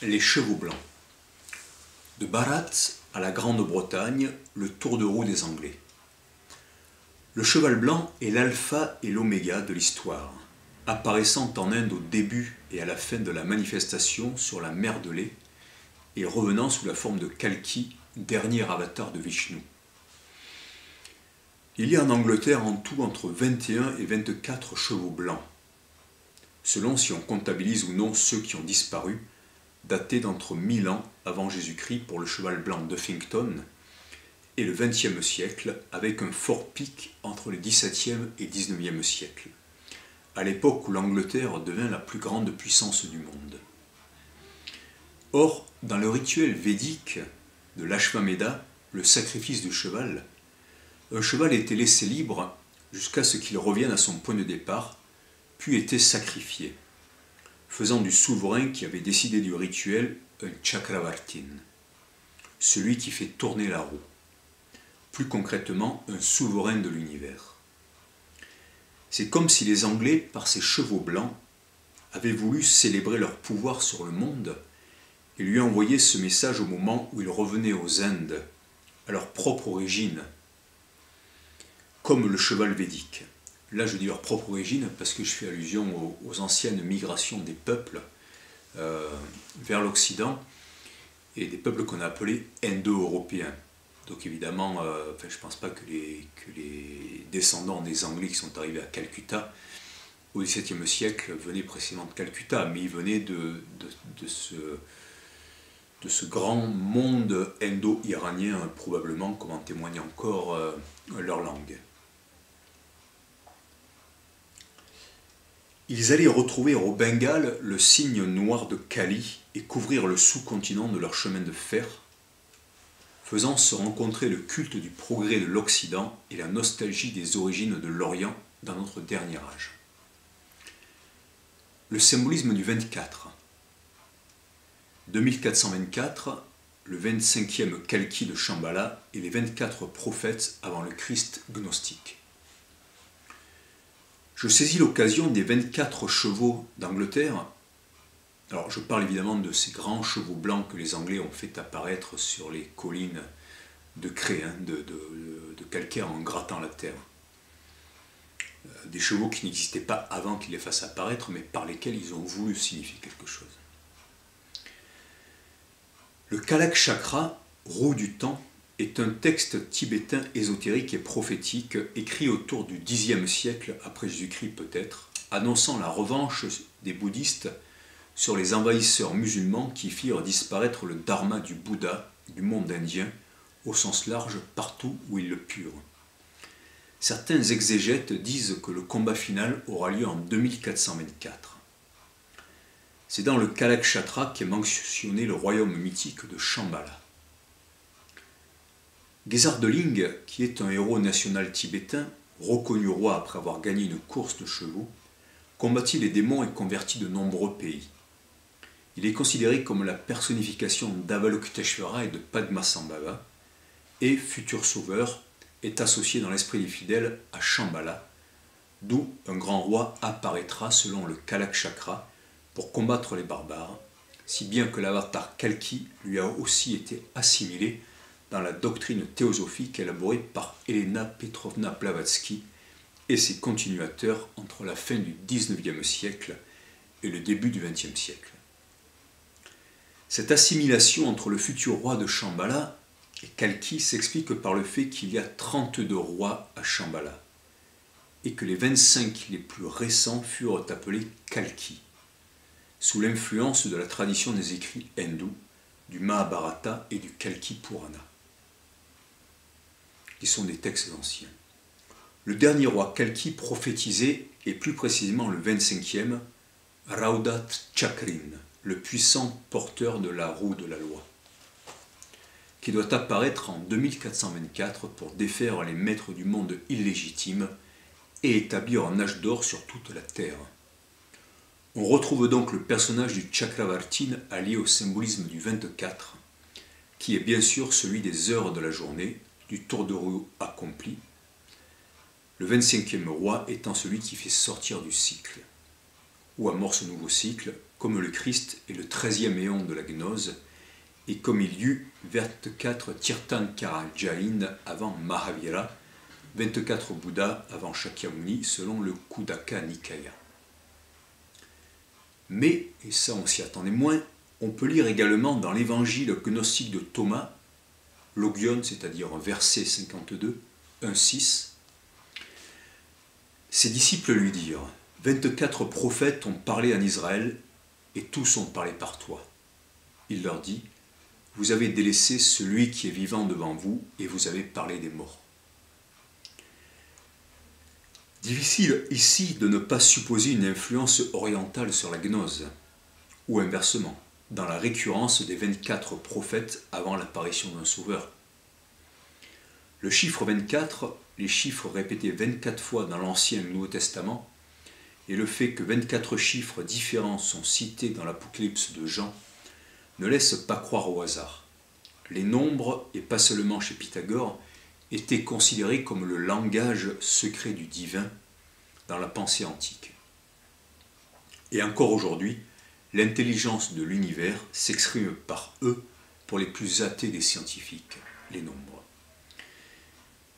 Les chevaux blancs. De Bharat à la Grande-Bretagne, le tour de roue des Anglais. Le cheval blanc est l'alpha et l'oméga de l'histoire, apparaissant en Inde au début et à la fin de la manifestation sur la mer de lait et revenant sous la forme de Kalki, dernier avatar de Vishnu. Il y a en Angleterre en tout entre 21 et 24 chevaux blancs, selon si on comptabilise ou non ceux qui ont disparu, datés d'entre 1000 ans avant Jésus-Christ pour le cheval blanc d'Huffington et le XXe siècle, avec un fort pic entre le XVIIe et XIXe siècle, à l'époque où l'Angleterre devint la plus grande puissance du monde. Or, dans le rituel védique de l'Ashvamedha, le sacrifice du cheval, un cheval était laissé libre jusqu'à ce qu'il revienne à son point de départ, puis était sacrifié, faisant du souverain qui avait décidé du rituel un Chakravartin, celui qui fait tourner la roue, plus concrètement un souverain de l'univers. C'est comme si les Anglais, par ces chevaux blancs, avaient voulu célébrer leur pouvoir sur le monde et lui envoyer ce message au moment où ils revenaient aux Indes, à leur propre origine, comme le cheval védique. Là, je dis leur propre origine parce que je fais allusion aux anciennes migrations des peuples vers l'Occident et des peuples qu'on a appelés indo-européens. Donc évidemment, je ne pense pas que les descendants des Anglais qui sont arrivés à Calcutta au XVIIe siècle venaient précisément de Calcutta, mais ils venaient de ce grand monde indo-iranien, probablement, comme en témoigne encore leur langue. Ils allaient retrouver au Bengale le signe noir de Kali et couvrir le sous-continent de leur chemin de fer, faisant se rencontrer le culte du progrès de l'Occident et la nostalgie des origines de l'Orient dans notre dernier âge. Le symbolisme du 24. 2424, le 25e Kalki de Shambhala et les 24 prophètes avant le Christ gnostique. Je saisis l'occasion des 24 chevaux d'Angleterre. Alors je parle évidemment de ces grands chevaux blancs que les Anglais ont fait apparaître sur les collines de craie, de calcaire en grattant la terre. Des chevaux qui n'existaient pas avant qu'ils les fassent apparaître, mais par lesquels ils ont voulu signifier quelque chose. Le Kalak Chakra, roue du temps, est un texte tibétain ésotérique et prophétique écrit autour du Xe siècle après Jésus-Christ peut-être, annonçant la revanche des bouddhistes sur les envahisseurs musulmans qui firent disparaître le dharma du Bouddha du monde indien au sens large partout où ils le purent. Certains exégètes disent que le combat final aura lieu en 2424. C'est dans le Kalak Chakra qu'est mentionné le royaume mythique de Shambhala. Gesardeling, qui est un héros national tibétain, reconnu roi après avoir gagné une course de chevaux, combattit les démons et convertit de nombreux pays. Il est considéré comme la personnification d'Avalokiteshvara et de Padmasambhava, et, futur sauveur, est associé dans l'esprit des fidèles à Shambhala, d'où un grand roi apparaîtra selon le Kalak Chakra pour combattre les barbares, si bien que l'avatar Kalki lui a aussi été assimilé dans la doctrine théosophique élaborée par Elena Petrovna Blavatsky et ses continuateurs entre la fin du XIXe siècle et le début du XXe siècle. Cette assimilation entre le futur roi de Shambhala et Kalki s'explique par le fait qu'il y a 32 rois à Shambhala et que les 25 les plus récents furent appelés Kalki, sous l'influence de la tradition des écrits hindous, du Mahabharata et du Kalki Purana, qui sont des textes anciens. Le dernier roi Kalki prophétisé, et plus précisément le 25e, Raudat Chakrin, le puissant porteur de la roue de la loi, qui doit apparaître en 2424 pour défaire les maîtres du monde illégitimes et établir un âge d'or sur toute la terre. On retrouve donc le personnage du Chakravartin allié au symbolisme du 24, qui est bien sûr celui des heures de la journée, du tour de roue accompli, le 25e roi étant celui qui fait sortir du cycle, ou amorce un nouveau cycle, comme le Christ est le 13e éon de la gnose, et comme il y eut 24 Tirthankara Jain avant Mahavira, 24 Bouddhas avant Shakyamuni selon le Khuddaka Nikaya. Mais, et ça on s'y attendait moins, on peut lire également dans l'évangile gnostique de Thomas, Logion, c'est-à-dire verset 52, 1-6, ses disciples lui dirent « 24 prophètes ont parlé en Israël, et tous ont parlé par toi. » Il leur dit « Vous avez délaissé celui qui est vivant devant vous, et vous avez parlé des morts. » Difficile ici de ne pas supposer une influence orientale sur la gnose, ou inversement, dans la récurrence des 24 prophètes avant l'apparition d'un sauveur. Le chiffre 24, les chiffres répétés 24 fois dans l'Ancien et le Nouveau Testament, et le fait que 24 chiffres différents sont cités dans l'Apocalypse de Jean, ne laissent pas croire au hasard. Les nombres, et pas seulement chez Pythagore, étaient considérés comme le langage secret du divin dans la pensée antique. Et encore aujourd'hui, l'intelligence de l'univers s'exprime par eux pour les plus athées des scientifiques, les nombres.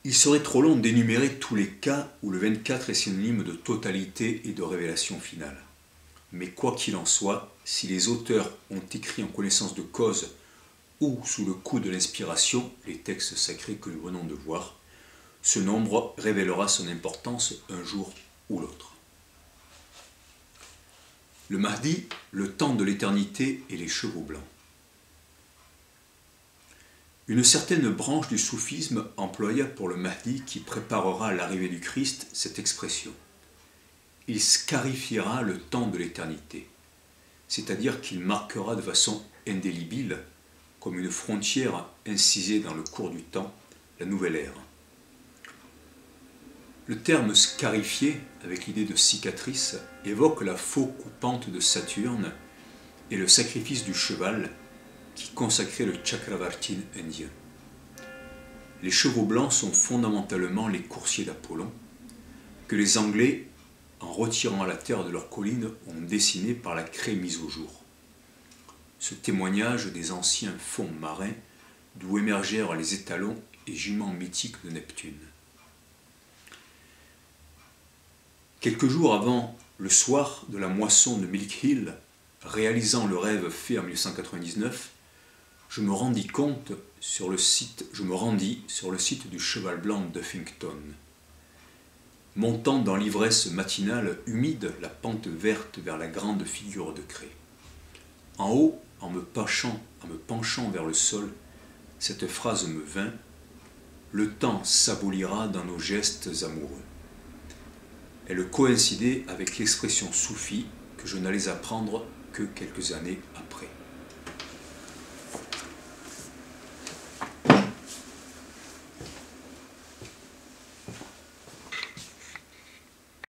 Il serait trop long d'énumérer tous les cas où le 24 est synonyme de totalité et de révélation finale. Mais quoi qu'il en soit, si les auteurs ont écrit en connaissance de cause ou sous le coup de l'inspiration, les textes sacrés que nous venons de voir, ce nombre révélera son importance un jour ou l'autre. Le Mahdi, le temps de l'éternité et les chevaux blancs. Une certaine branche du soufisme employa pour le Mahdi qui préparera l'arrivée du Christ cette expression. Il scarifiera le temps de l'éternité, c'est-à-dire qu'il marquera de façon indélébile, comme une frontière incisée dans le cours du temps, la nouvelle ère. Le terme scarifié, avec l'idée de cicatrice, évoque la faux coupante de Saturne et le sacrifice du cheval qui consacrait le Chakravartin indien. Les chevaux blancs sont fondamentalement les coursiers d'Apollon, que les Anglais, en retirant à la terre de leurs collines, ont dessiné par la craie mise au jour. Ce témoignage des anciens fonds marins d'où émergèrent les étalons et juments mythiques de Neptune. Quelques jours avant le soir de la moisson de Milk Hill, réalisant le rêve fait en 1999, je me rendis sur le site du Cheval Blanc d'Huffington. Montant dans l'ivresse matinale humide la pente verte vers la grande figure de craie. En haut, en me penchant vers le sol, cette phrase me vint « Le temps s'abolira dans nos gestes amoureux ». Elle coïncidait avec l'expression soufie que je n'allais apprendre que quelques années après.